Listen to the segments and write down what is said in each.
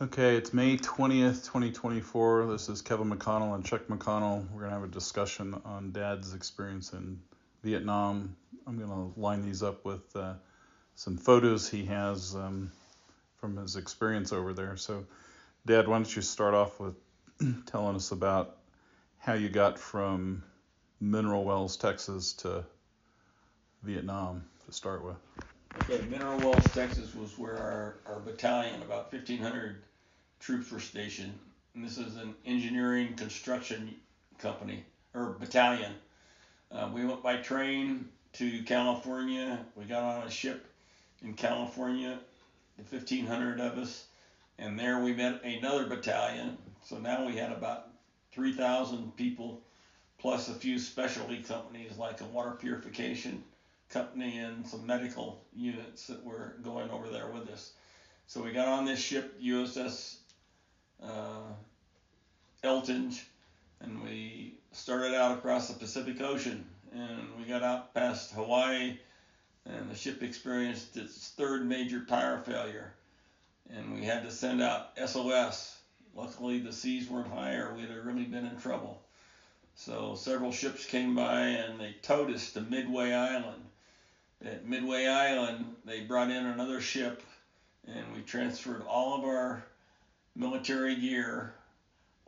Okay, it's May 20th, 2024. This is Kevin McConnell and Chuck McConnell. We're going to have a discussion on Dad's experience in Vietnam. I'm going to line these up with some photos he has from his experience over there. So, Dad, why don't you start off with telling us about how you got from Mineral Wells, Texas to Vietnam to start with? Okay, Mineral Wells, Texas was where our battalion, about 1,500 troops were stationed. And this is an engineering construction company, or battalion. We went by train to California. We got on a ship in California, the 1,500 of us. And there we met another battalion. So now we had about 3,000 people, plus a few specialty companies like a water purification company and some medical units that were going over there with us. So we got on this ship, USS Eltonge, and we started out across the Pacific Ocean, and we got out past Hawaii, and the ship experienced its third major power failure, and we had to send out SOS. Luckily, the seas weren't high, or we'd have really been in trouble. So several ships came by, and they towed us to Midway Island. At Midway Island, they brought in another ship, and we transferred all of our military gear,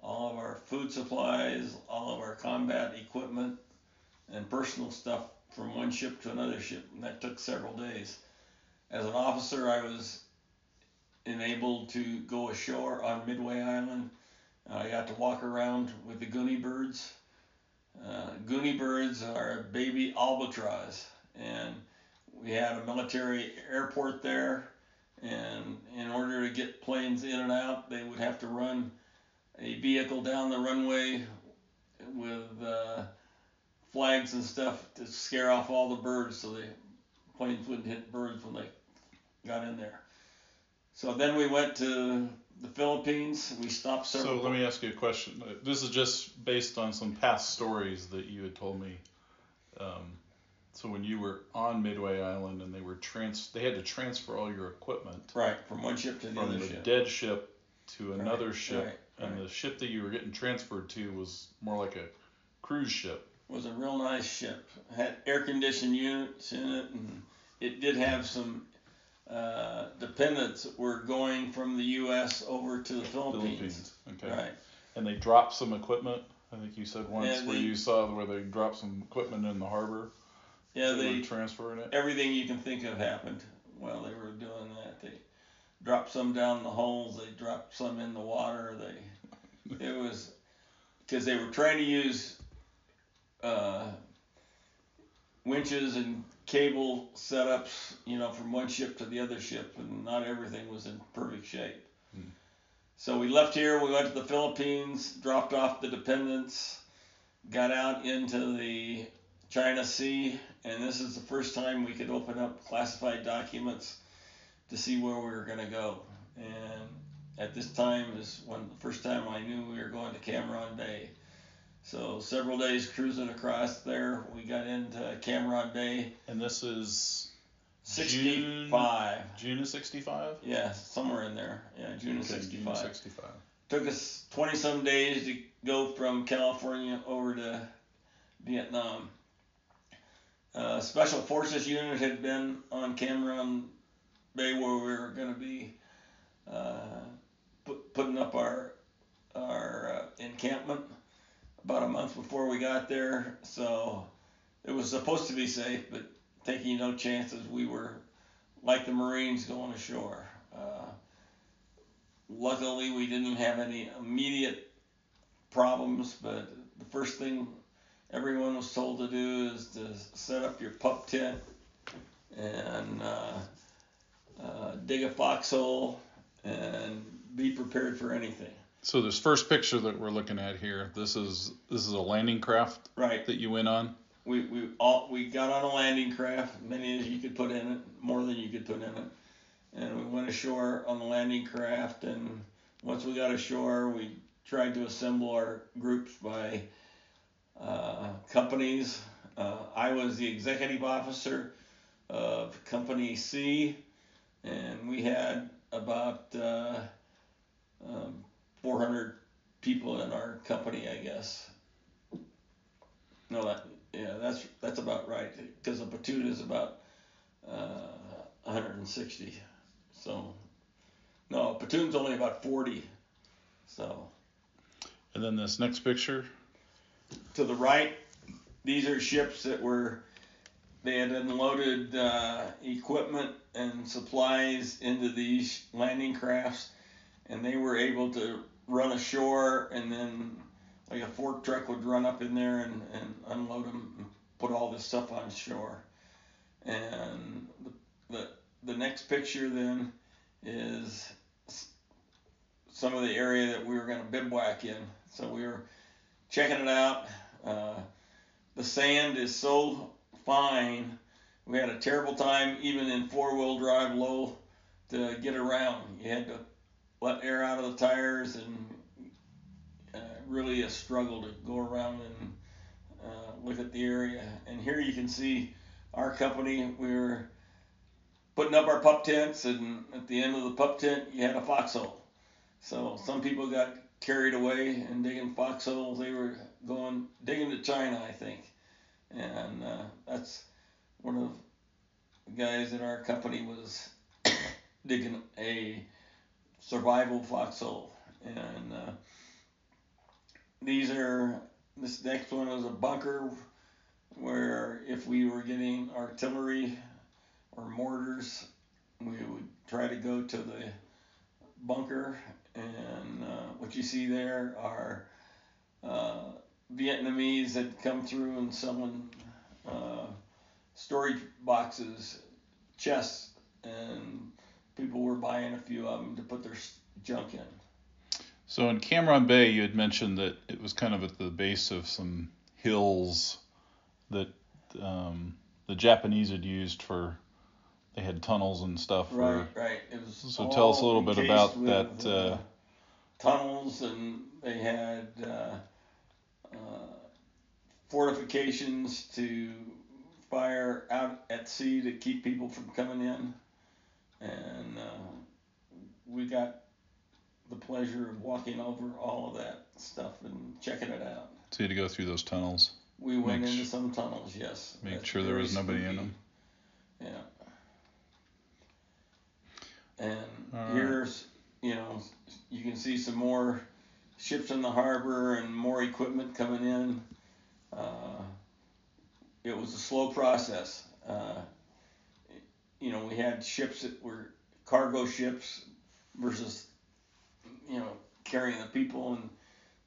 all of our food supplies, all of our combat equipment, and personal stuff from one ship to another ship, and that took several days. As an officer, I was enabled to go ashore on Midway Island. I got to walk around with the Goonie birds. Goonie birds are a baby albatross, and we had a military airport there, and in order to get planes in and out, they would have to run a vehicle down the runway with flags and stuff to scare off all the birds so the planes wouldn't hit birds when they got in there. So then we went to the Philippines. We stopped several. So let me ask you a question. This is just based on some past stories that you had told me. So when you were on Midway Island and they had to transfer all your equipment Right, from one ship to the other from the ship. dead ship to another Right, ship, right, and right. the ship that you were getting transferred to was more like a cruise ship. It was a real nice ship. It had air conditioned units in it, and it did have some dependents that were going from the U.S. over to the Philippines. Okay. Right. And they dropped some equipment. I think you said once Yeah, where you saw where they dropped some equipment in the harbor. Yeah, They they were transferring it. everything you can think of happened while they were doing that. They dropped some down the holes. They dropped some in the water. It was because they were trying to use winches and cable setups, from one ship to the other ship, and not everything was in perfect shape. Hmm. So we left here. We went to the Philippines, dropped off the dependents, got out into the China Sea, and this is the first time we could open up classified documents to see where we were going to go. And at this time is the first time I knew we were going to Cameron Bay. So several days cruising across there, we got into Cameron Bay. And this is 65. June of 65? Yeah, somewhere in there. Yeah, June of 65. June of 65. Took us 20 some days to go from California over to Vietnam. Special Forces unit had been on Cameron Bay where we were going to be putting up our encampment about a month before we got there. So it was supposed to be safe, but taking no chances. We were like the Marines going ashore. Luckily, we didn't have any immediate problems, but the first thing everyone was told to do is to set up your pup tent and dig a foxhole and be prepared for anything. So this first picture that we're looking at here, this is a landing craft, right, that you went on. We got on a landing craft, many as you could put in it, more than you could put in it, and we went ashore on the landing craft. And once we got ashore, we tried to assemble our groups by companies. I was the executive officer of Company C, and we had about people in our company, I guess. No, that's about right, because a platoon is about 160. So no, a platoon's only about 40. So. And then this next picture. To the right, these are ships that they had unloaded equipment and supplies into these landing crafts, and they were able to run ashore, and then like a fork truck would run up in there and unload them and put all this stuff on shore. And the next picture then is some of the area that we were going to bivouac in. So we were checking it out. The sand is so fine. We had a terrible time even in four-wheel drive low to get around. You had to let air out of the tires, and really a struggle to go around and look at the area. And here you can see our company. We were putting up our pup tents, and at the end of the pup tent you had a foxhole. So some people got carried away and digging foxholes. They were digging to China, I think. And that's one of the guys in our company was digging a survival foxhole. And this next one was a bunker where if we were getting artillery or mortars, we would try to go to the bunker. And what you see there are Vietnamese that come through and selling storage boxes, chests, and people were buying a few of them to put their junk in. So in Cameron Bay, you had mentioned that it was kind of at the base of some hills that the Japanese had used for. They had tunnels and stuff. Right. It was so tell us a little bit about with, that. Tunnels, and they had fortifications to fire out at sea to keep people from coming in. And we got the pleasure of walking over all of that stuff and checking it out. So you had to go through those tunnels. We went into some tunnels, yes. Make sure there was nobody in them. Yeah. And here's, you can see some more ships in the harbor and more equipment coming in. It was a slow process. We had ships that were cargo ships versus, carrying the people. And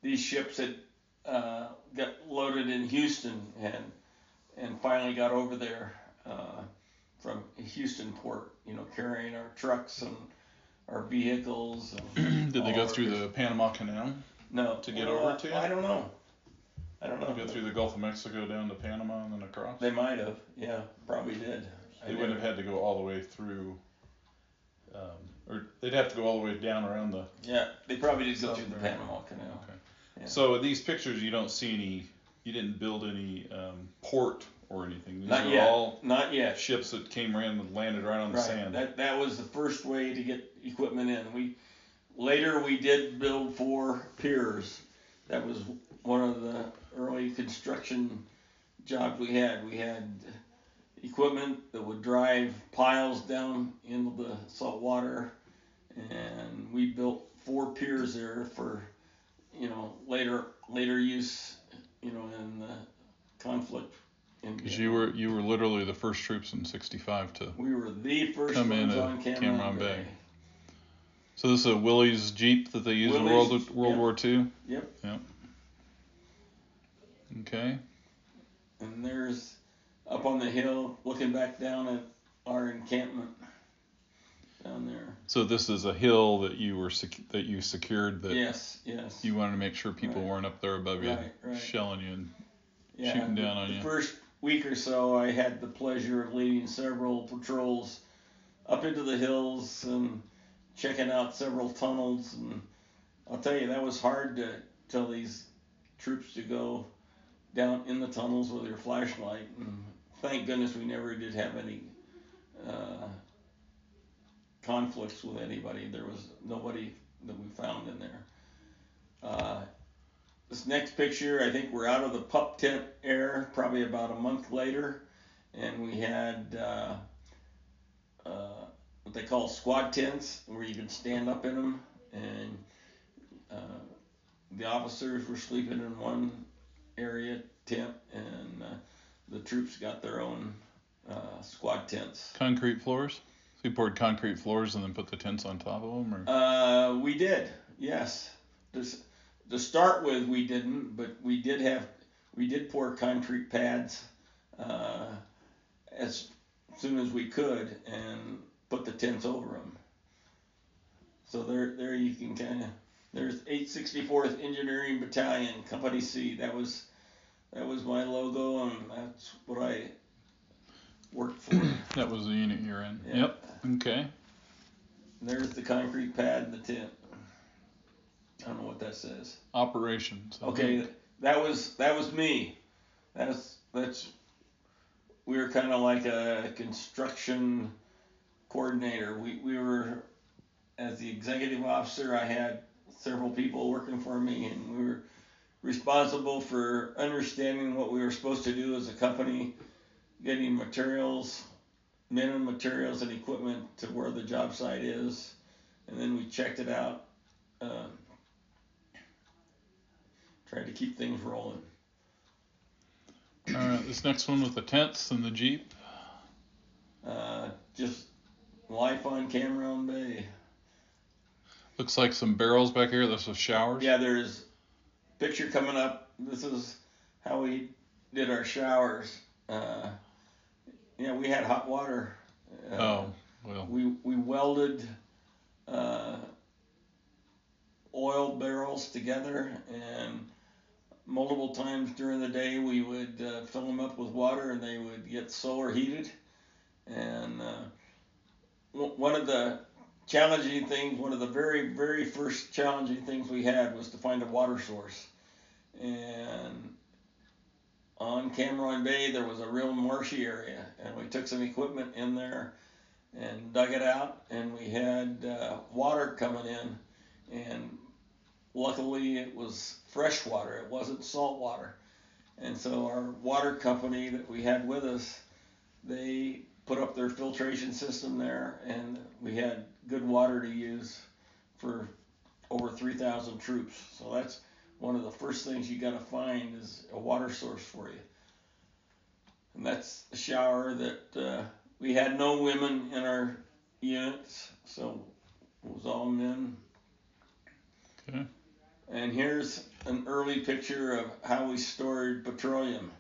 these ships had got loaded in Houston and finally got over there from Houston port, carrying our trucks and our vehicles. And did they go through the Panama Canal? No. To get over to you? I don't know. They go through the Gulf of Mexico down to Panama and then across? They might have. Yeah, probably did. They wouldn't have had to go all the way through, or they'd have to go all the way down around the... Yeah, they probably did go through the Panama Canal. Okay. Yeah. So in these pictures, you don't see any, you didn't build any port or anything. These Not are yet. all Not yet. ships that came around and landed right on the sand. That was the first way to get equipment in. Later we did build 4 piers. That was one of the early construction jobs we had. We had equipment that would drive piles down into the salt water, and we built 4 piers there for later use in the conflict. Because you were literally the first troops in '65 to we were the first come ones into on Cameron Bay. So this is a Willys Jeep that they used in World War II? Yep. Okay. And there's up on the hill looking back down at our encampment down there. So this is a hill that you secured that Yes. you wanted to make sure people weren't up there above you shelling you and shooting down on you. The first week or so I had the pleasure of leading several patrols up into the hills and checking out several tunnels, and I'll tell you, that was hard to tell these troops to go down in the tunnels with their flashlight, and thank goodness we never did have any conflicts with anybody. There was nobody that we found in there. this next picture, I think we're out of the pup tent era, probably about a month later, and we had what they call squad tents, where you can stand up in them, and the officers were sleeping in one area tent, and the troops got their own squad tents. Concrete floors? So you poured concrete floors and then put the tents on top of them, or? We did, yes. To start with, we didn't, but we did pour concrete pads as soon as we could and put the tents over them. So there you can kind of, there's 864th Engineering Battalion, Company C. That was my logo, and that's what I worked for. That was the unit you're in. Yeah. Yep. Okay. And there's the concrete pad and the tent. I don't know what that says. Operations. Okay, that was me. That's we were kind of like a construction coordinator. We were, as the executive officer, I had several people working for me, and we were responsible for understanding what we were supposed to do as a company, getting materials, men and materials and equipment to where the job site is, and then we checked it out. Tried to keep things rolling. All right, this next one with the tents and the Jeep. Just life on Cameron Bay. Looks like some barrels back here. This is showers. Yeah, there's a picture coming up. This is how we did our showers. We had hot water. We welded oil barrels together, and multiple times during the day we would fill them up with water, and they would get solar heated. And one of the challenging things, one of the very, very first challenging things we had was to find a water source. And on Cameron Bay there was a real marshy area, and we took some equipment in there and dug it out, and we had water coming in, and luckily it was fresh water, it wasn't salt water. And so our water company that we had with us, they put up their filtration system there, and we had good water to use for over 3,000 troops. So that's one of the first things you got to find is a water source for you. And that's a shower that we had no women in our units, so it was all men. Okay. And here's an early picture of how we stored petroleum.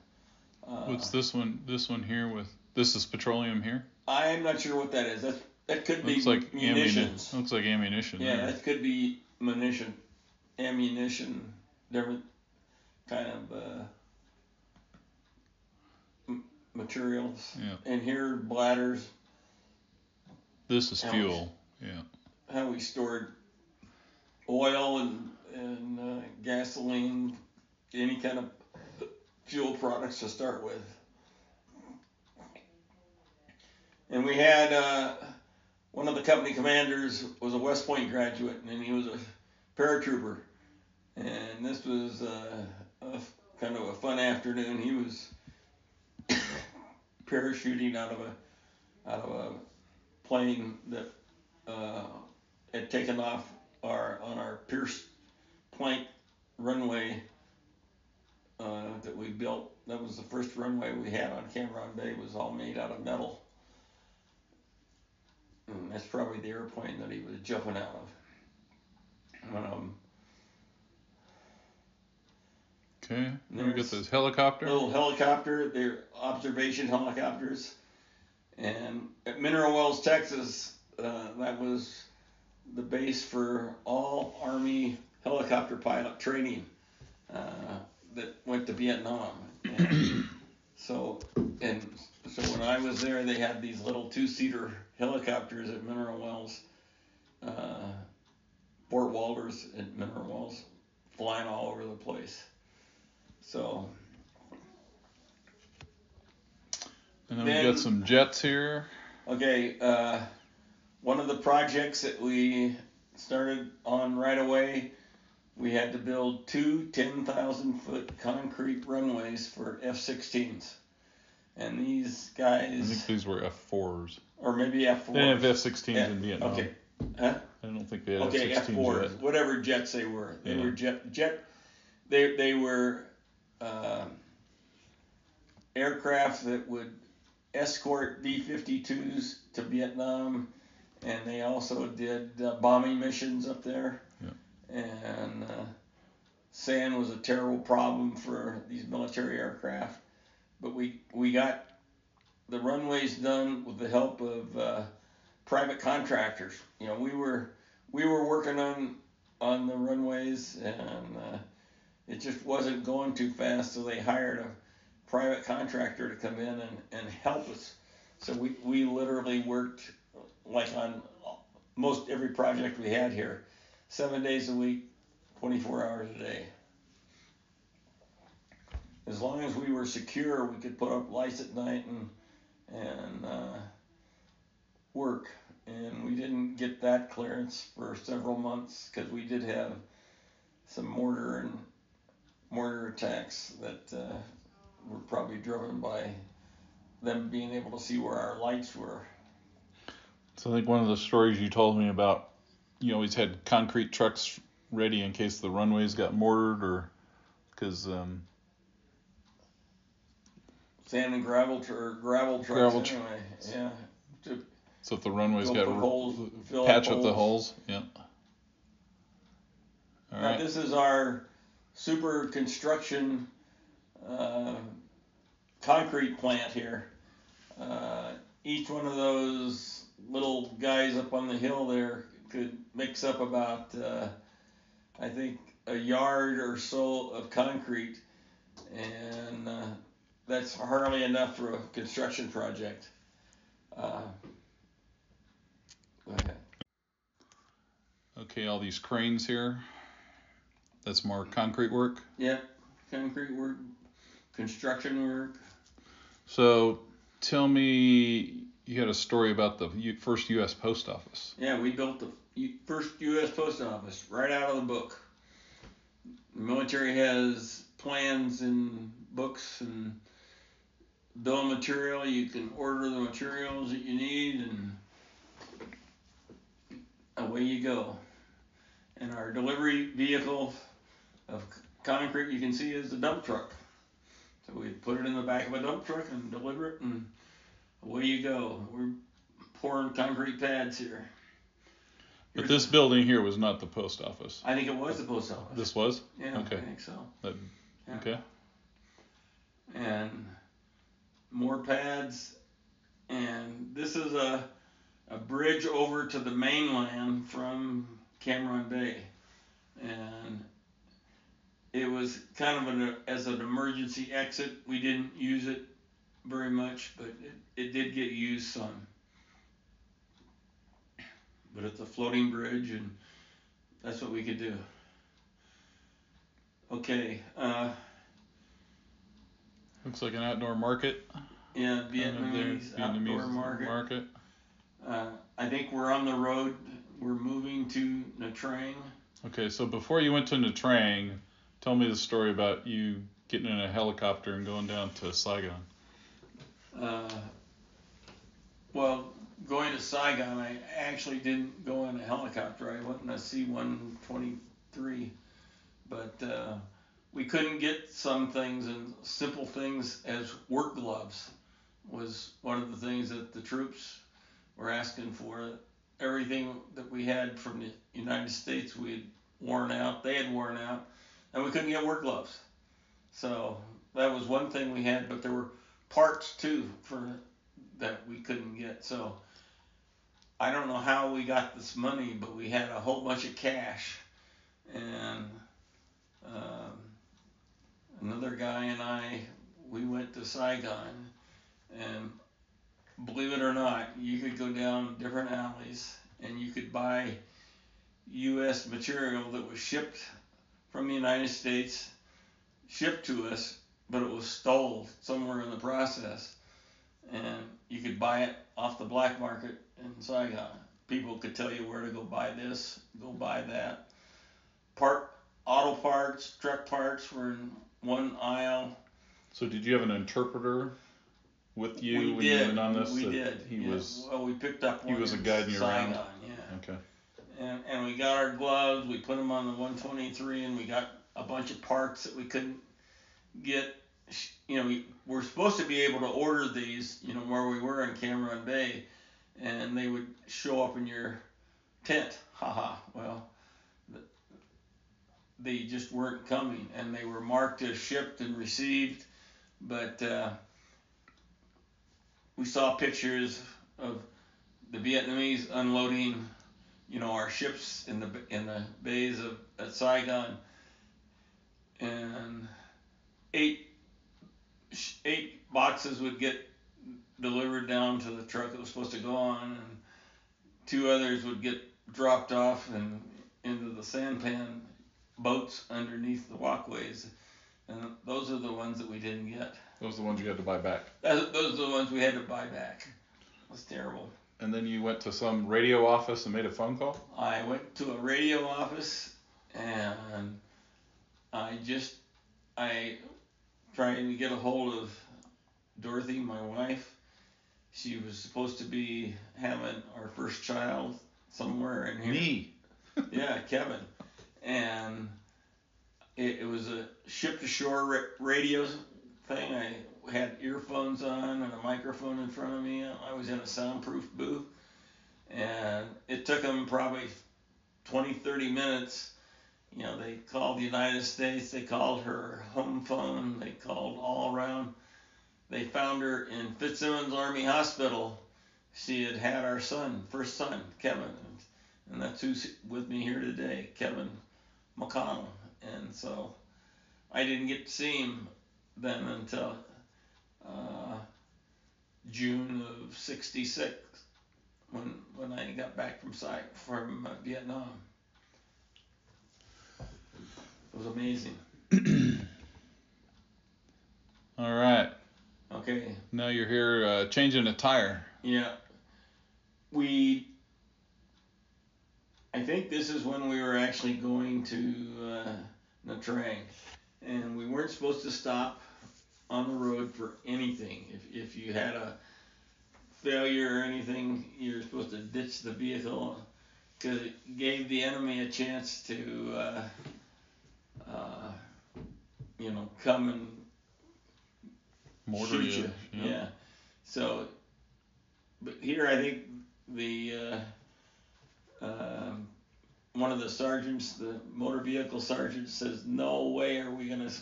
What's this one? This one here with this is petroleum here. I'm not sure what that is. That could be like munitions. Looks like ammunition. Yeah, there. that could be ammunition, different kind of materials. Yeah. And here bladders. This is fuel. Yeah. How we stored oil and gasoline, any kind of fuel products to start with. And we had one of the company commanders was a West Point graduate, and he was a paratrooper. And this was kind of a fun afternoon. He was parachuting out of a plane that had taken off on our Pierce plank runway that we built. That was the first runway we had on Cameron Bay. It was all made out of metal. And that's probably the airplane that he was jumping out of. Okay. Then we got this helicopter. Little helicopter. They're observation helicopters. And at Mineral Wells, Texas, that was the base for all Army helicopter pilot training that went to Vietnam. And so when I was there, they had these little 2-seater helicopters at Mineral Wells, Fort Walters at Mineral Wells, flying all over the place. So. And then we got some jets here. Okay, one of the projects that we started on right away we had to build two 10,000-foot concrete runways for F-16s. And these guys... I think these were F4s. Or maybe F4s. They didn't have F-16s in Vietnam. Okay. Huh? I don't think they had okay, F-16s F4s, yet. whatever jets they were. They were they were aircraft that would escort B-52s to Vietnam, and they also did bombing missions up there. Yeah. And sand was a terrible problem for these military aircraft. But we got the runways done with the help of private contractors. You know, we were working on the runways, and it just wasn't going too fast, so they hired a private contractor to come in and help us. So we literally worked like on most every project we had here, 7 days a week, 24 hours a day. As long as we were secure, we could put up lights at night and work. And we didn't get that clearance for several months because we did have some mortar attacks that were probably driven by them being able to see where our lights were. So I think one of the stories you told me about, you always had concrete trucks ready in case the runways got mortared, or because sand and gravel trucks anyway. Yeah. So if the runways got holes, patch up the holes. Yeah. All now right. This is our super construction concrete plant here. Each one of those little guys up on the hill there could mix up about, I think, a yard or so of concrete, and that's hardly enough for a construction project. Go ahead. Okay, all these cranes here. That's more concrete work. Yeah, concrete work, construction work. So tell me, you had a story about the first U.S. Post Office. Yeah, we built the first U.S. Post Office right out of the book. The military has plans in books and bill of material. You can order the materials that you need, and away you go. And our delivery vehicle of concrete, you can see, is the dump truck. So we put it in the back of a dump truck and deliver it, and away you go. We're pouring concrete pads here. But this building here was not the post office. I think it was the post office. This was? Yeah, okay. I think so. Yeah. Okay. And more pads. And this is a bridge over to the mainland from Cameron Bay. And it was kind of as an emergency exit. We didn't use it very much, but it did get used some. But it's a floating bridge, and that's what we could do. Okay. Looks like an outdoor market. Yeah, Vietnamese outdoor market. I think we're on the road. We're moving to Nha Trang. Okay, so before you went to Nha Trang, tell me the story about you getting in a helicopter and going down to Saigon. Well, going to Saigon, I actually didn't go in a helicopter. I went in a C-123, but we couldn't get some things, and simple things as work gloves was one of the things that the troops were asking for. Everything that we had from the United States we had worn out, they had worn out, and we couldn't get work gloves. So that was one thing we had, but there were parts too that we couldn't get. So I don't know how we got this money, but we had a whole bunch of cash, and another guy and I, we went to Saigon, and believe it or not, you could go down different alleys and you could buy U.S. material that was shipped from the United States, shipped to us, but it was stole somewhere in the process, and you could buy it off the black market in Saigon. People could tell you where to go buy this, go buy that. truck parts were in one aisle. So did you have an interpreter with you We when did. you went on this? We did. Well, we picked up one. He was in guiding you Saigon, around. Yeah. Okay. And we got our gloves. We put them on the 123, and we got a bunch of parts that we couldn't get. We were supposed to be able to order these, where we were in Cameron Bay, and they would show up in your tent. Haha. Well, they just weren't coming, and they were marked as shipped and received, but we saw pictures of the Vietnamese unloading, our ships in the bays at Saigon, and eight boxes would get delivered down to the truck it was supposed to go on, and 2 others would get dropped off and into the sampan boats underneath the walkways, and those are the ones that we didn't get. Those are the ones you had to buy back. Those are the ones we had to buy back. It was terrible. And then you went to some radio office and made a phone call? I went to a radio office, and I tried to get a hold of Dorothy, my wife. She was supposed to be having our first child somewhere in here. Me? Yeah, Kevin. And it was a ship-to-shore radio thing. I had earphones on and a microphone in front of me. I was in a soundproof booth. And it took them probably 20, 30 minutes. They called the United States. They called her home phone. They called all around. They found her in Fitzsimmons Army Hospital. She had had our first son, Kevin. And that's who's with me here today, Kevin McConnell. And so I didn't get to see him then until June of '66 when I got back from Vietnam. It was amazing. All right. Okay. Now you're here changing a tire. Yeah. I think this is when we were actually going to Nha Trang, and we weren't supposed to stop on the road for anything. If you had a failure or anything, you're supposed to ditch the vehicle, because it gave the enemy a chance to come and mortar shoot you. Yeah. So, but here I think the one of the sergeants, the motor vehicle sergeant, says, "No way are we going to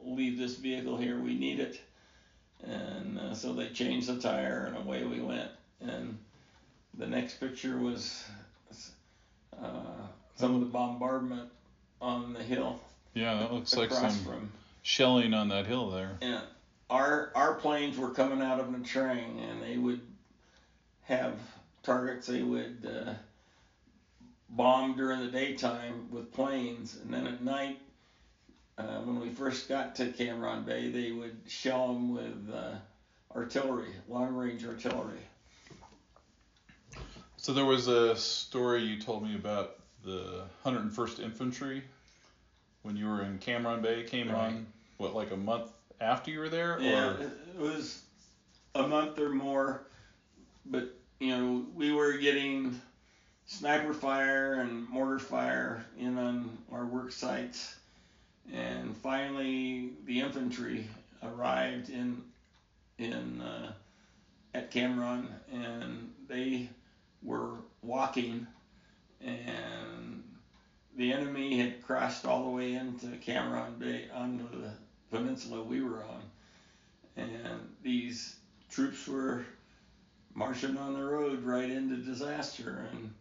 leave this vehicle here. We need it." And so they changed the tire, and away we went. And the next picture was some of the bombardment on the hill. Yeah, that looks like some from shelling on that hill there. Yeah, our planes were coming out of Nha Trang, and they would have targets they would bomb during the daytime with planes, and then at night, when we first got to Cam Bay, they would shell them with artillery, long-range artillery. So there was a story you told me about the 101st Infantry when you were in Cam Bay, came on, what, like a month after you were there? Yeah, or? It was a month or more, but we were getting sniper fire and mortar fire in on our work sites, and finally the infantry arrived at Cameron, and they were walking, and the enemy had crossed all the way into Cameron Bay onto the peninsula we were on, and these troops were marching on the road right into disaster, and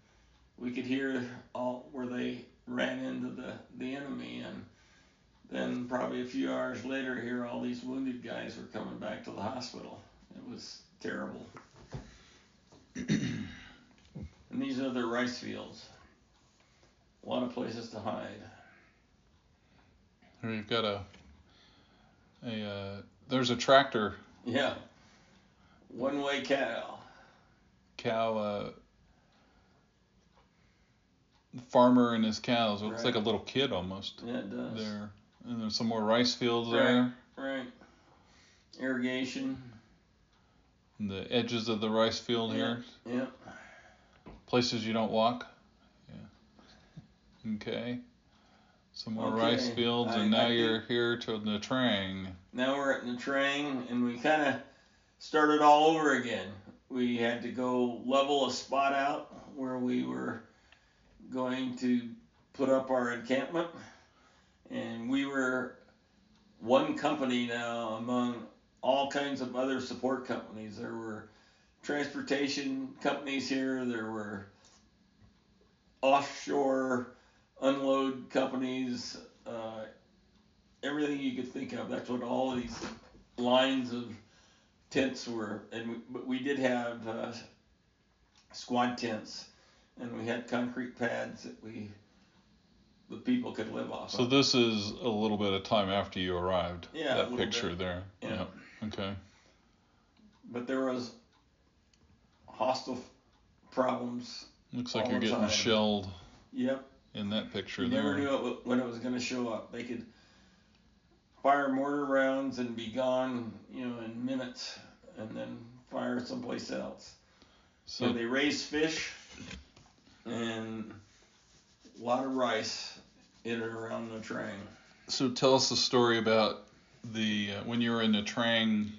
we could hear all where they ran into the enemy, and then probably a few hours later hear all these wounded guys were coming back to the hospital. It was terrible. And these are the rice fields. A lot of places to hide. Here you've got there's a tractor. Yeah. One-way cow. Farmer and his cows. It looks Right. like a little kid almost. Yeah, it does. There. And there's some more rice fields there. Right. Irrigation. And the edges of the rice field here. Yeah. Places you don't walk. Yeah. Okay. Some more rice fields, and now you're here to Natrang. Now we're at Natrang, and we kind of started all over again. We had to go level a spot out where we were going to put up our encampment, and we were one company now among all kinds of other support companies. There were transportation companies here, there were offshore unload companies, everything you could think of. That's what all these lines of tents were. But we did have squad tents, and we had concrete pads that the people could live off of. So this is a little bit of time after you arrived. Yeah, that picture there. Yeah. Okay. But there was hostile problems. Looks like you're getting shelled. Yep. In that picture you there. Never knew when it was going to show up. They could fire mortar rounds and be gone, in minutes, and then fire someplace else. So they raise fish and a lot of rice in and around Natrang. So tell us the story about when you were in Natrang,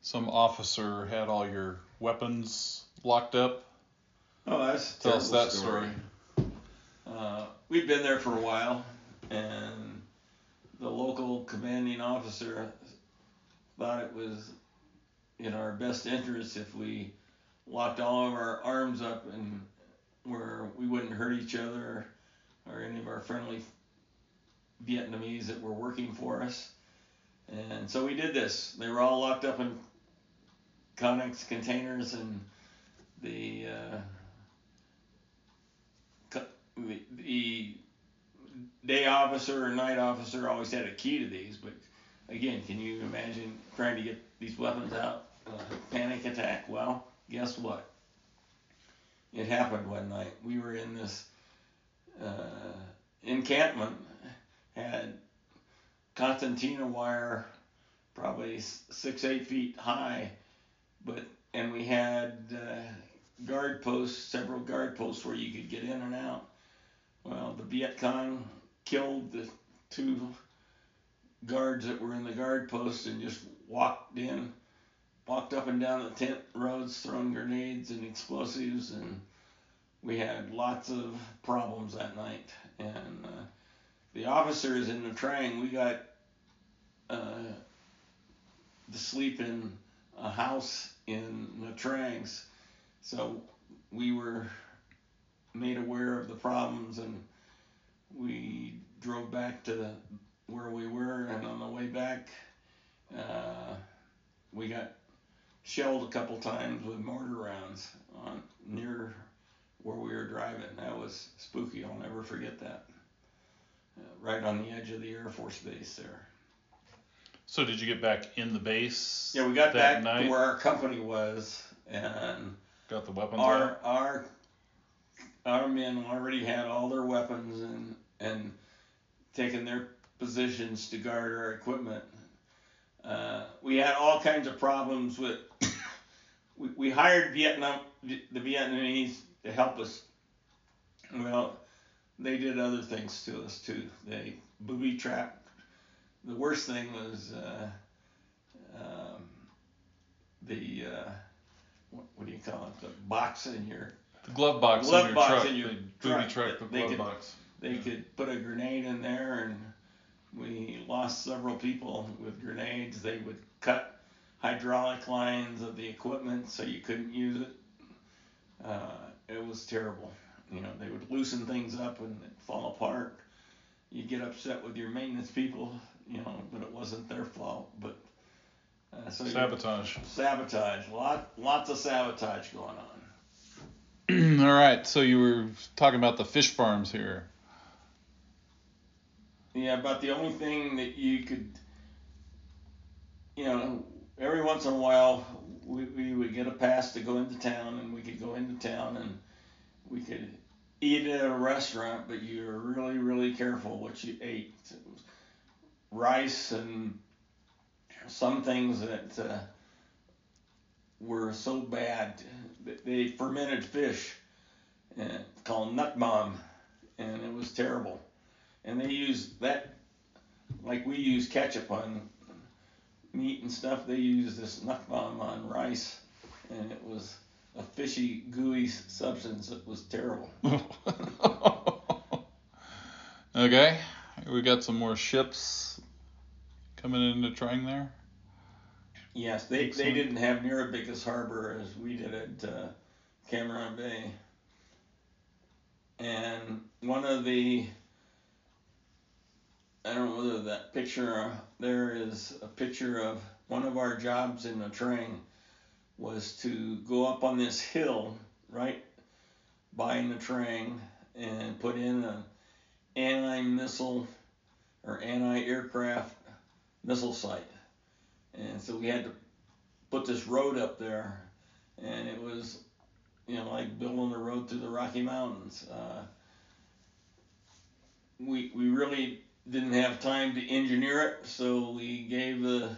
some officer had all your weapons locked up. Oh, that's a tell us that story. We'd been there for a while, and the local commanding officer thought it was in our best interest if we locked all of our arms up and where we wouldn't hurt each other or any of our friendly Vietnamese that were working for us. And so we did this. They were all locked up in Connex containers, and the day officer or night officer always had a key to these. But again, can you imagine trying to get these weapons out? Panic attack. Well, guess what? It happened one night. We were in this encampment, had concertina wire, probably 6-8 feet high, and we had guard posts, several guard posts where you could get in and out. Well, the Viet Cong killed the 2 guards that were in the guard posts and just walked up and down the tent roads, throwing grenades and explosives, and we had lots of problems that night. And the officers in Natrang, we got to sleep in a house in Natrangs, so we were made aware of the problems, and we drove back to where we were, and on the way back we got shelled a couple times with mortar rounds near where we were driving. That was spooky. I'll never forget that. Right on the edge of the Air Force Base there. So did you get back in the base? Yeah, we got back to where our company was, and got the weapons out? Our men already had all their weapons and taken their positions to guard our equipment. We had all kinds of problems with. We hired the Vietnamese to help us. Well, they did other things to us too. They booby trapped. The worst thing was what do you call it? The box in your. The glove box in your truck. They booby trapped the glove box. They could put a grenade in there, and we lost several people with grenades. They would cut hydraulic lines of the equipment so you couldn't use it. It was terrible. They would loosen things up and it'd fall apart. You'd get upset with your maintenance people, but it wasn't their fault. But so sabotage. Lots of sabotage going on. All right, so you were talking about the fish farms here. Yeah, about the only thing that you could, every once in a while we would get a pass to go into town, and we could go into town and we could eat at a restaurant, but you were really, really careful what you ate. It was rice and some things that were so bad. They fermented fish called nutmom, and it was terrible. And they used that like we use ketchup on meat and stuff. They used this nutmom on rice, and it was a fishy, gooey substance that was terrible. Okay, we got some more ships coming into Trang there. Yes, they didn't have near as big a harbor as we did at Cameron Bay. And one of the, I don't know whether that picture there is a picture of one of our jobs in the train was to go up on this hill right by the train and put in an anti-missile or anti-aircraft missile site. And so we had to put this road up there, and it was, like building a road through the Rocky Mountains. We really didn't have time to engineer it, so we gave the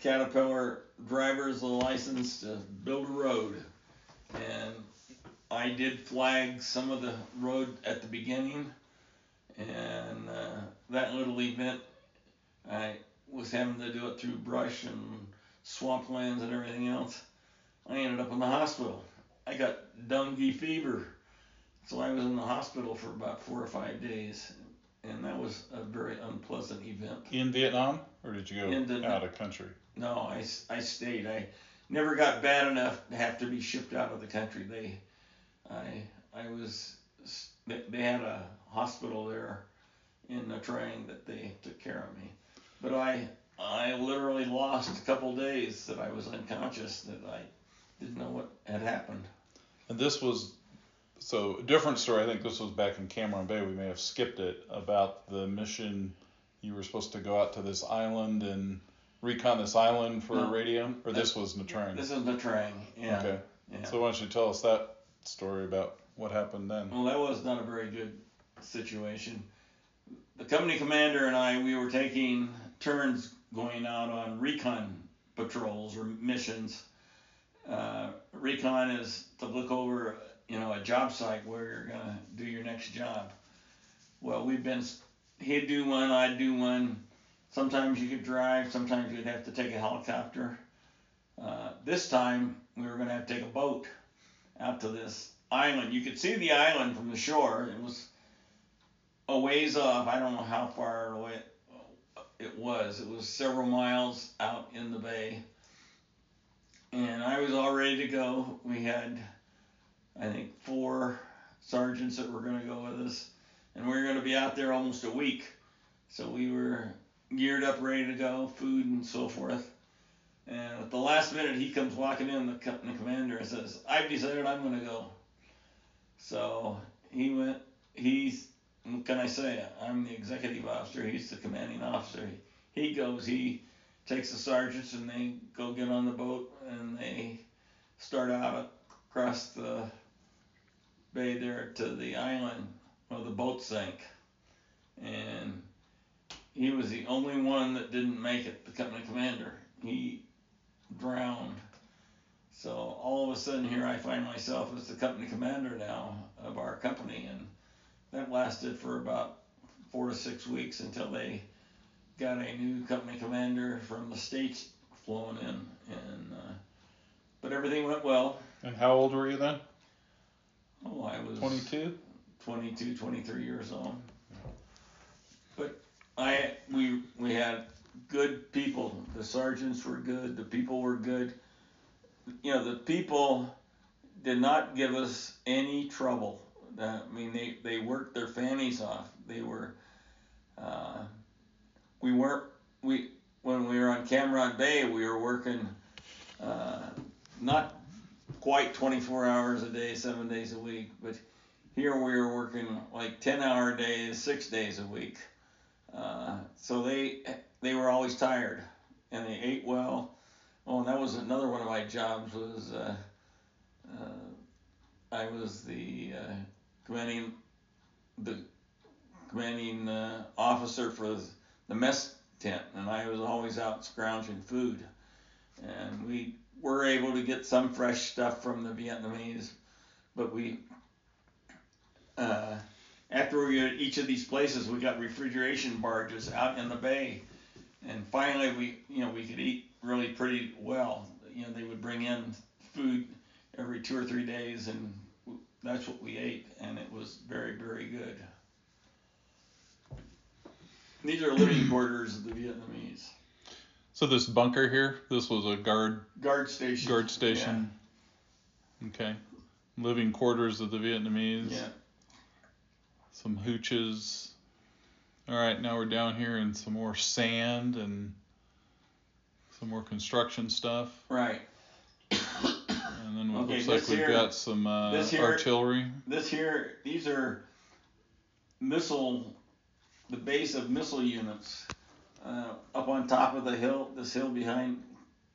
Caterpillar drivers a license to build a road. And I did flag some of the road at the beginning, and that little event, I was having to do it through brush and swamplands and everything else. I ended up in the hospital. I got dengue fever, so I was in the hospital for about 4 or 5 days, and that was a very unpleasant event. In Vietnam, or did you go out of country? No, I stayed. I never got bad enough to have to be shipped out of the country. They had a hospital there in the train that they took care of me. But I literally lost a couple days that I was unconscious, that I didn't know what had happened. And this was, so a different story. I think this was back in Cameron Bay. We may have skipped it, about the mission. You were supposed to go out to this island and recon this island for a radio, or this was Nha Trang? This is Nha Trang, yeah. Okay. Yeah. So why don't you tell us that story about what happened then? Well, that was not a very good situation. The company commander and I, we were taking turns going out on recon patrols or missions. Recon is to look over, a job site where you're gonna do your next job. Well, he'd do one, I'd do one. Sometimes you could drive, sometimes you'd have to take a helicopter. This time we were gonna have to take a boat out to this island. You could see the island from the shore. It was a ways off. I don't know how far away it was. It was several miles out in the bay. And I was all ready to go. We had, I think, 4 sergeants that were going to go with us. And we were going to be out there almost a week. So we were geared up, ready to go, food and so forth. And at the last minute, he comes walking in, the company commander, and says, "I've decided I'm going to go." So he went, what can I say? I'm the executive officer. He's the commanding officer. He goes, he takes the sergeants, and they go get on the boat, and they start out across the bay there to the island. Well, the boat sank, and he was the only one that didn't make it, the company commander. He drowned. So all of a sudden here I find myself as the company commander now of our company, and that lasted for about 4 to 6 weeks until they got a new company commander from the States flown in, and but everything went well. And how old were you then? Oh, I was 22, 23 years old. But we had good people. The sergeants were good. The people were good. The people did not give us any trouble. They worked their fannies off. They were, when we were on Cameron Bay, we were working not quite 24 hours a day, 7 days a week, but here we were working like 10-hour days, 6 days a week. So they were always tired, and they ate well. Oh, and that was another one of my jobs, was I was the commanding officer for the mess tent, and I was always out scrounging food. And we were able to get some fresh stuff from the Vietnamese, but after we were at each of these places, we got refrigeration barges out in the bay, and finally we could eat really pretty well. They would bring in food every 2 or 3 days, and that's what we ate, and it was very, very good. These are living quarters of the Vietnamese. So this bunker here, this was a guard station. Guard station. Yeah. Okay. Living quarters of the Vietnamese. Yeah. Some hooches. All right, now we're down here in some more sand and some more construction stuff. Right. And then it looks like we've got some artillery. These are the base of missile units up on top of this hill behind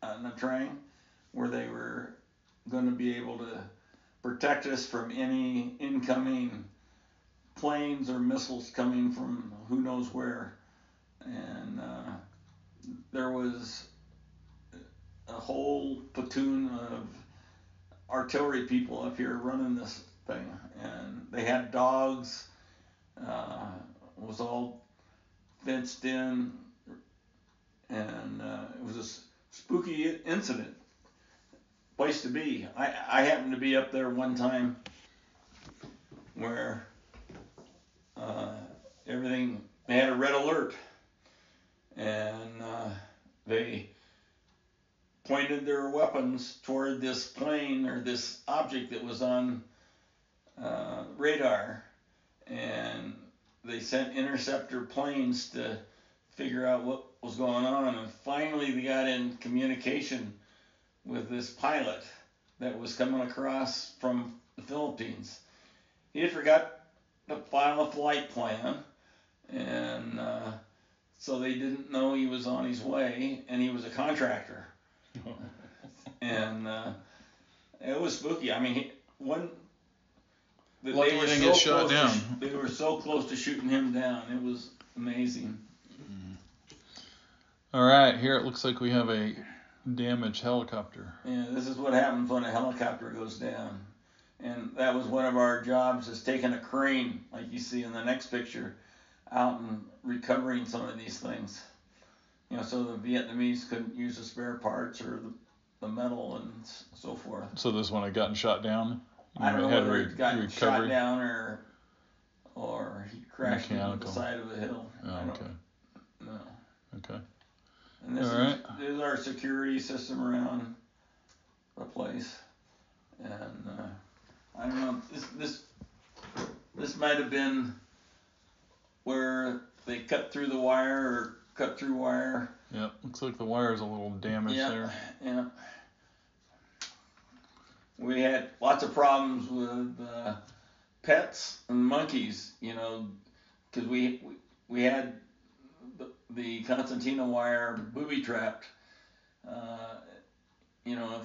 Nha Trang, where they were going to be able to protect us from any incoming planes or missiles coming from who knows where. And there was a whole platoon of artillery people up here running this thing, and they had dogs. It was all fenced in, and it was a spooky incident place to be. I happened to be up there one time where they had a red alert, and they pointed their weapons toward this plane or this object that was on radar, and they sent interceptor planes to figure out what was going on, and finally they got in communication with this pilot that was coming across from the Philippines. He had forgot to file a flight plan, and so they didn't know he was on his way, and he was a contractor. And it was spooky. I mean, they were so close to shooting him down. It was amazing. All right, here it looks like we have a damaged helicopter. Yeah, this is what happens when a helicopter goes down. And that was one of our jobs, is taking a crane, like you see in the next picture, out and recovering some of these things. So the Vietnamese couldn't use the spare parts or the metal and so forth. So this one had gotten shot down? I don't know whether it got shot down or he crashed into the side of a hill. Oh, okay. No. Okay. And this is our security system around the place. And I don't know, this might have been where they cut through the wire or cut through wire. Yeah, looks like the wire is a little damaged there. Yeah. We had lots of problems with pets and monkeys, because we had the concertina wire booby trapped. If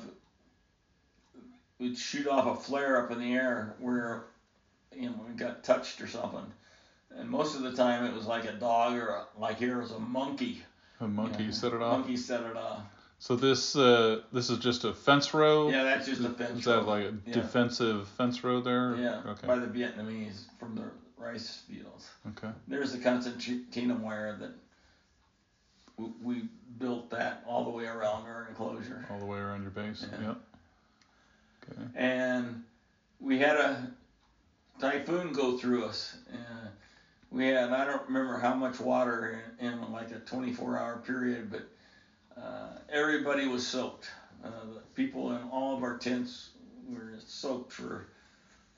we'd shoot off a flare up in the air where we got touched or something, and most of the time it was like a dog or like here was a monkey. A monkey set it off. Monkey set it off. So this is just a fence row? Yeah, that's just a fence row. Is that like a defensive fence row there? Yeah, okay. By the Vietnamese from the rice fields. Okay. There's the concertina wire that we built that all the way around our enclosure. All the way around your base? Yeah. Yep. Okay. And we had a typhoon go through us. We had, I don't remember how much water in like a 24-hour period, but everybody was soaked. The people in all of our tents were soaked for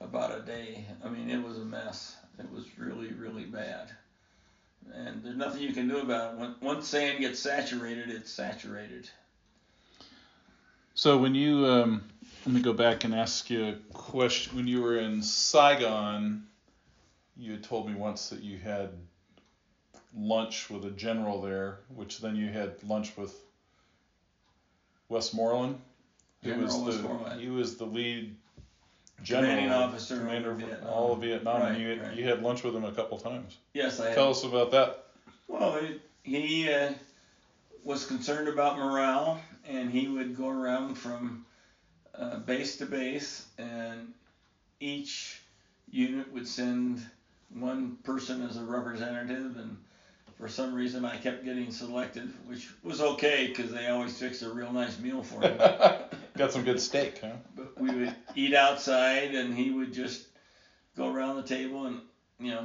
about a day. I mean, it was a mess. It was really, really bad. And there's nothing you can do about it. Once sand gets saturated, it's saturated. So when you, let me go back and ask you a question. When you were in Saigon, you had told me once that you had lunch with a general there, which then you had lunch with Westmoreland. He was the lead commanding officer commander over for Vietnam. all of Vietnam, Right, and right. you had lunch with him a couple times. Yes, I Tell have. us about that. Well, he was concerned about morale, and he would go around from base to base, and each unit would send one person as a representative, and for some reason I kept getting selected, which was okay because they always fixed a real nice meal for me. Got some good steak, huh? But we would eat outside, and he would just go around the table and,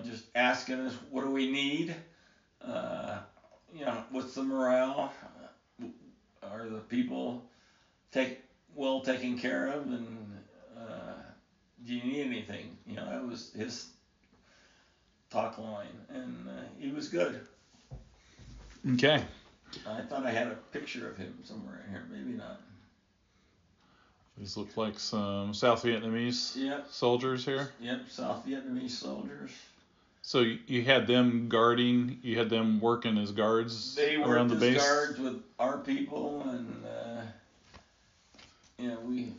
just asking us, what do we need? What's the morale? Are the people well taken care of? And do you need anything? That was his talk line, and he was good. Okay. I thought I had a picture of him somewhere in here. Maybe not. These look like some South Vietnamese soldiers here. Yep, South Vietnamese soldiers. So you had them guarding, you had them working as guards around the base? They worked as guards with our people, and we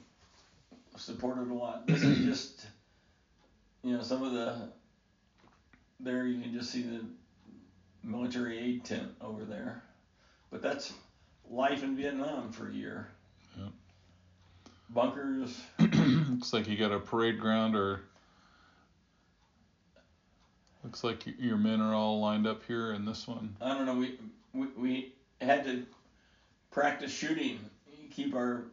supported a lot. This is just, some of there you can just see the military aid tent over there. But that's life in Vietnam for a year. Yep. Bunkers. Looks like you got a parade ground, or looks like your men are all lined up here in this one. I don't know. We had to practice shooting, keep our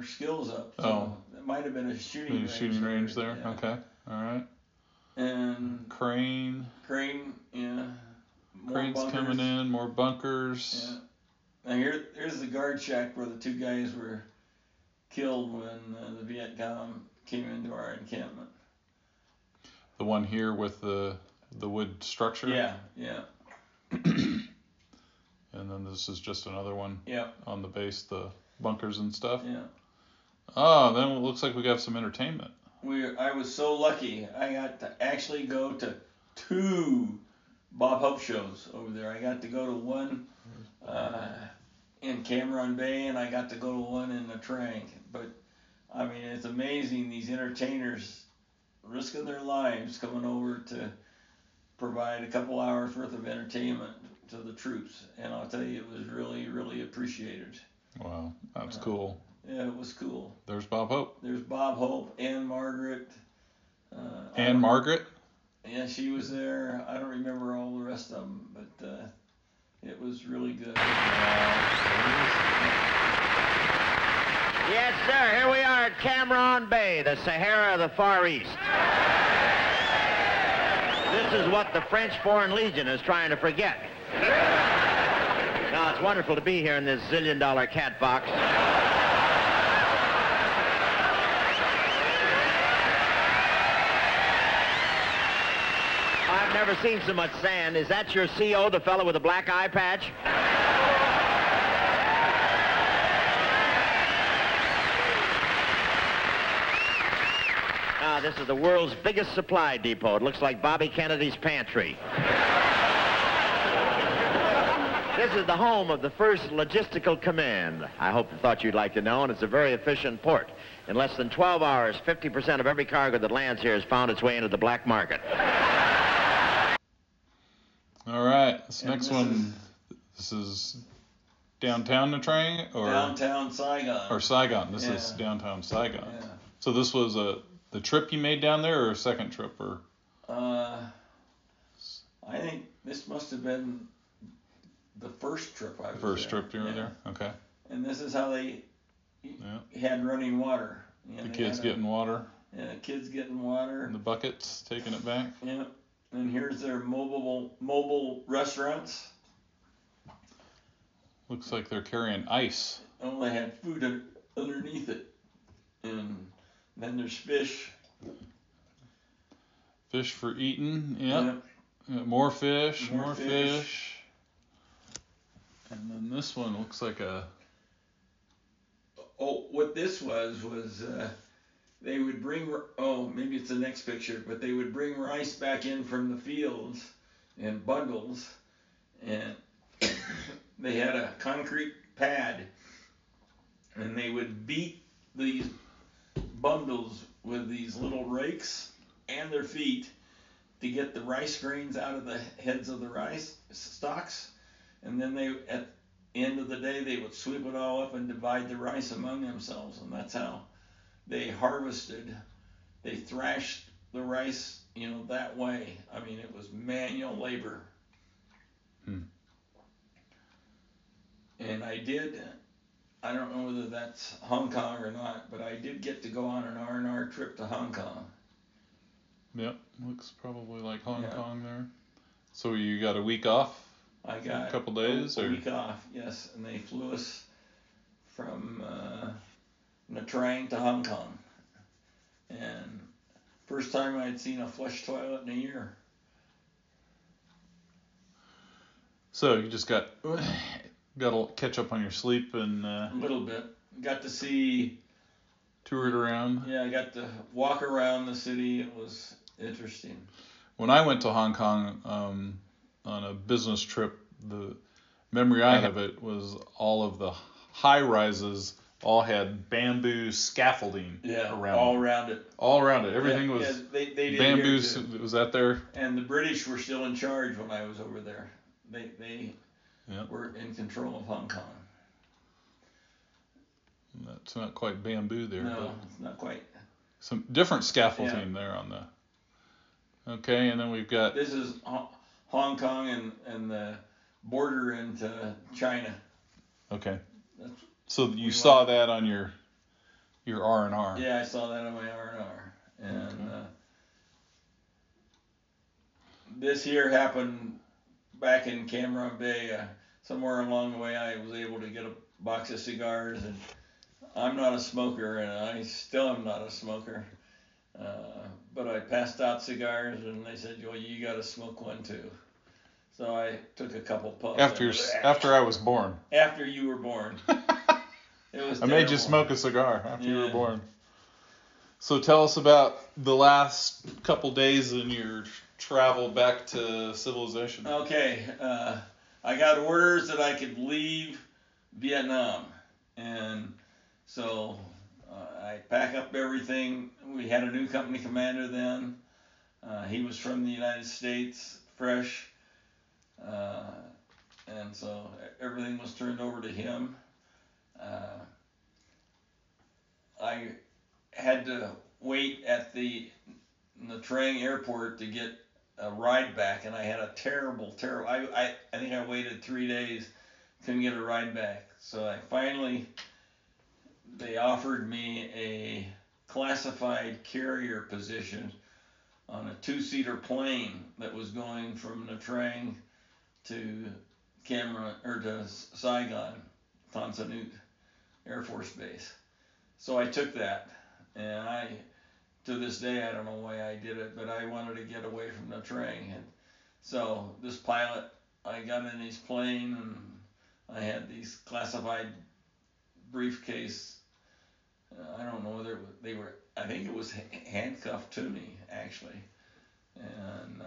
skills up. So it might have been a shooting range. Shooting range there. Yeah. Okay. All right. And crane. Yeah. Cranes coming in, more bunkers. Yeah. Now here's the guard shack where the two guys were killed when the Viet Cong came into our encampment. The one here with the wood structure? Yeah. And then this is just another one on the base, the bunkers and stuff? Yeah. Oh, then it looks like we got some entertainment. I was so lucky. I got to actually go to 2 Bob Hope shows over there. I got to go to one in Cameron Bay, and I got to go to one in the Trang. But, I mean, it's amazing, these entertainers risking their lives coming over to provide a couple hours worth of entertainment to the troops. And I'll tell you, it was really, really appreciated. Wow, that's cool. Yeah, it was cool. There's Bob Hope. There's Bob Hope, and Margaret. Margaret? Yeah, she was there. I don't remember all the rest of them, but it was really good. Yes, sir. Here we are at Cameron Bay, the Sahara of the Far East. This is what the French Foreign Legion is trying to forget. Now, it's wonderful to be here in this zillion-dollar cat box. I've never seen so much sand. Is that your CO, the fellow with the black eye patch? Now, this is the world's biggest supply depot. It looks like Bobby Kennedy's pantry. This is the home of the 1st Logistical Command. I thought you'd like to know, and it's a very efficient port. In less than 12 hours, 50% of every cargo that lands here has found its way into the black market. All right, this is downtown Nha Trang, or downtown Saigon. Or Saigon. This is downtown Saigon. Yeah. So this was the trip you made down there, or a second trip, or? I think this must have been the first trip I was there. First trip you were there? Okay. And this is how they had running water. The kids getting water. Yeah, the kids getting water. And the buckets, taking it back. Yeah. And here's their mobile restaurants. Looks like they're carrying ice. Oh, they had food underneath it. And then there's fish. Fish for eating, yep. More fish, more fish. And then this one looks like what this was they would bring, maybe it's the next picture, but they would bring rice back in from the fields in bundles, and they had a concrete pad, and they would beat these bundles with these little rakes and their feet to get the rice grains out of the heads of the rice stalks, and then they, at the end of the day, they would sweep it all up and divide the rice among themselves, and that's how they harvested. They thrashed the rice, that way. I mean, it was manual labor. And I don't know whether that's Hong Kong or not, but I did get to go on an R&R trip to Hong Kong. Yep, looks probably like Hong Yeah. Kong there. So you got a week off? I got a couple days, a week off, yes, and they flew us from Nha Trang to Hong Kong. And first time I'd seen a flush toilet in a year. So you just got to catch up on your sleep and A little bit. Got to see. Toured around. Yeah, I got to walk around the city. It was interesting. When I went to Hong Kong on a business trip, the memory I had of it was all of the high rises all had bamboo scaffolding around all them. around it. All around it. Everything was they did bamboo. here too. Was that there? And the British were still in charge when I was over there. They were in control of Hong Kong. That's not quite bamboo there. No, but it's not quite. some different scaffolding there on the. Okay, and then we've got. This is Hong Kong and the border into China. Okay. That's, so you saw that on your R&R. Yeah, I saw that on my R&R. And this here happened back in Cameron Bay. Somewhere along the way, I was able to get a box of cigars, and I'm not a smoker, and I still am not a smoker. But I passed out cigars, and they said, "Well, you got to smoke one too." So I took a couple puffs. After I was born. After you were born. It was. I made you smoke a cigar after you were born. So tell us about the last couple days in your travel back to civilization. Okay, I got orders that I could leave Vietnam, and so I pack up everything. We had a new company commander then. He was from the United States, fresh, and so everything was turned over to him. I had to wait at the Nha Trang airport to get a ride back, and I had a terrible. I think I waited 3 days, couldn't get a ride back. So they offered me a classified carrier position on a 2-seater plane that was going from Nha Trang to to Saigon, Tan Son Nhut Air Force Base. So I took that, and to this day, I don't know why I did it, but I wanted to get away from Nha Trang. And so this pilot, I got in his plane, and I had these classified briefcase. I don't know whether they were, I think it was handcuffed to me, actually. And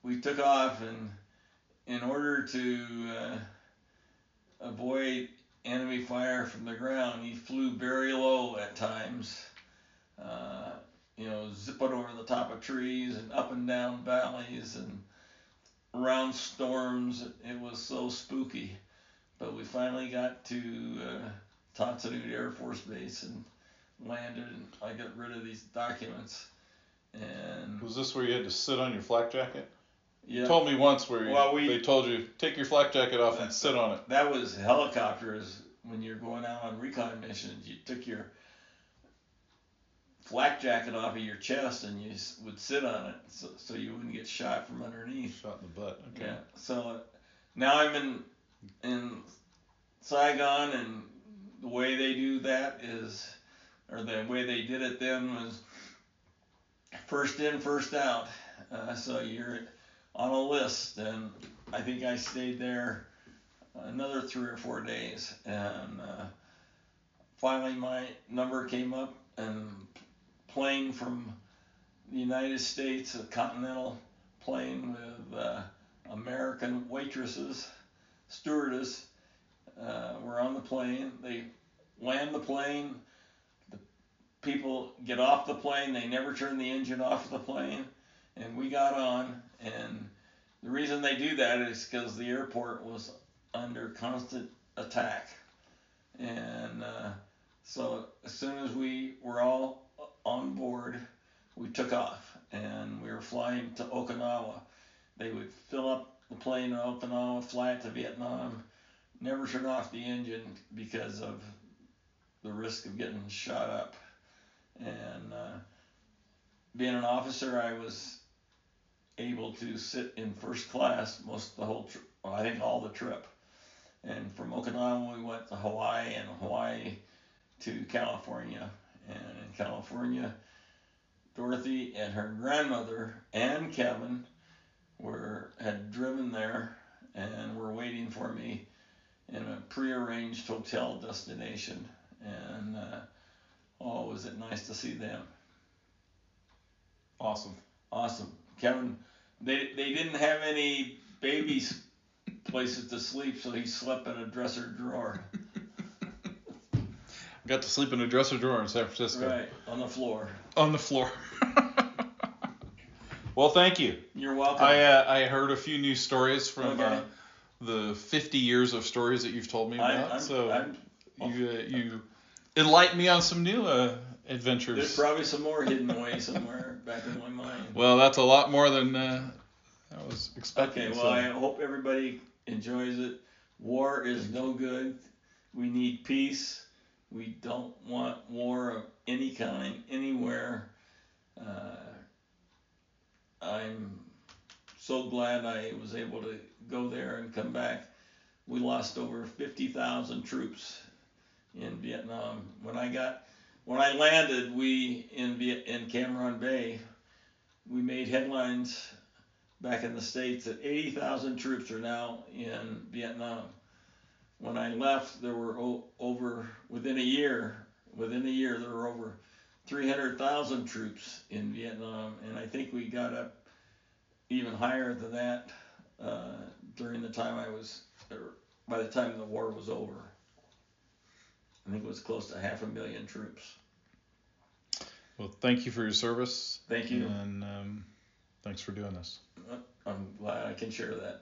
we took off, and in order to avoid enemy fire from the ground, he flew very low at times, zipping over the top of trees and up and down valleys and around storms. It was so spooky. But we finally got to Tan Son Nhut Air Force Base and landed, and I got rid of these documents. And was this where you had to sit on your flak jacket? Yeah. You told me once where they told you, take your flak jacket off and sit on it. That was helicopters. When you're going out on recon missions, you took your flak jacket off of your chest and you would sit on it so you wouldn't get shot from underneath. Shot in the butt. Okay. Yeah. So now I'm in Saigon, and the way they do that the way they did it then was first in, first out. So you're on a list, and I think I stayed there another 3 or 4 days, and finally my number came up, and plane from the United States, a Continental plane with American waitresses, stewardess, were on the plane. They land the plane. people get off the plane. They never turn the engine off the plane. And we got on, and the reason they do that is because the airport was under constant attack. And so as soon as we were all on board, we took off, and we were flying to Okinawa. They would fill up the plane in Okinawa, fly it to Vietnam, never turn off the engine because of the risk of getting shot up. And being an officer, I was able to sit in first class most of the whole trip, well, I think all the trip. And from Okinawa, we went to Hawaii, and Hawaii to California. And in California, Dorothy and her grandmother and Kevin had driven there and were waiting for me in a prearranged hotel destination. And was it nice to see them. Awesome. Kevin, they didn't have any babies places to sleep, so he slept in a dresser drawer. Got to sleep in a dresser drawer in San Francisco. Right, on the floor. Well, thank you. You're welcome. I heard a few new stories from Okay. The 50 years of stories that you've told me about. You enlightened me on some new adventures. There's probably some more hidden away somewhere back in my mind. Well, that's a lot more than I was expecting. Okay, well, I hope everybody enjoys it. War is no good. We need peace. We don't want war of any kind, anywhere. I'm so glad I was able to go there and come back. We lost over 50,000 troops in Vietnam. When I landed, we in Cam Ranh Bay, we made headlines back in the States that 80,000 troops are now in Vietnam. When I left, there were within a year there were over 300,000 troops in Vietnam, and I think we got up even higher than that during the time by the time the war was over. I think it was close to 500,000 troops. Well, thank you for your service. Thank you. And thanks for doing this. I'm glad I can share that.